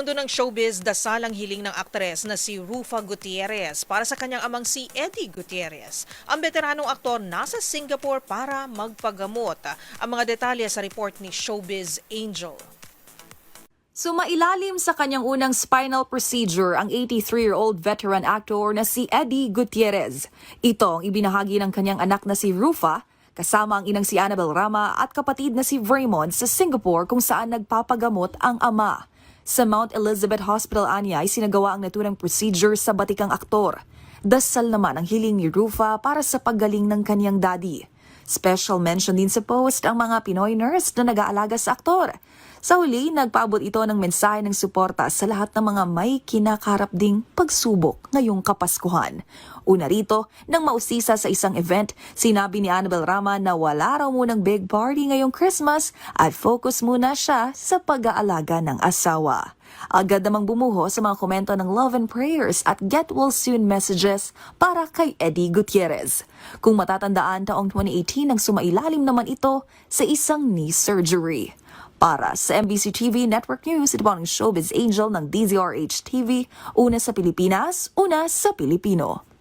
mundo ng showbiz, dasalang hiling ng aktres na si Rufa Gutierrez para sa kanyang amang si Eddie Gutierrez. Ang veteranong aktor nasa Singapore para magpagamot. Ang mga detalye sa report ni Showbiz Angel. Sumailalim sa kanyang unang spinal procedure ang 83-year-old veteran actor na si Eddie Gutierrez. Ito ang ibinahagi ng kanyang anak na si Rufa, kasama ang inang si Annabel Rama at kapatid na si Raymond sa Singapore kung saan nagpapagamot ang ama. Sa Mount Elizabeth Hospital anya ay sinagawa ang naturang procedure sa batikang aktor. Dasal naman ang hiling ni Rufa para sa paggaling ng kanyang daddy. Special mention din sa post ang mga Pinoy nurse na nag-aalaga sa aktor. Sa huli, nagpaabot ito ng mensahe ng suporta sa lahat ng mga may kinakarap ding pagsubok ngayong Kapaskuhan. Una rito, nang mausisa sa isang event, sinabi ni Annabel Rama na wala raw munang big party ngayong Christmas at focus muna siya sa pag-aalaga ng asawa. Agad namang bumuho sa mga komento ng love and prayers at get well soon messages para kay Eddie Gutierrez. Kung matatandaan, taong 2018 nang sumailalim naman ito sa isang knee surgery. Para sa MBC TV Network News, ito po ang Showbiz Angel ng DZRH TV, una sa Pilipinas, una sa Pilipino.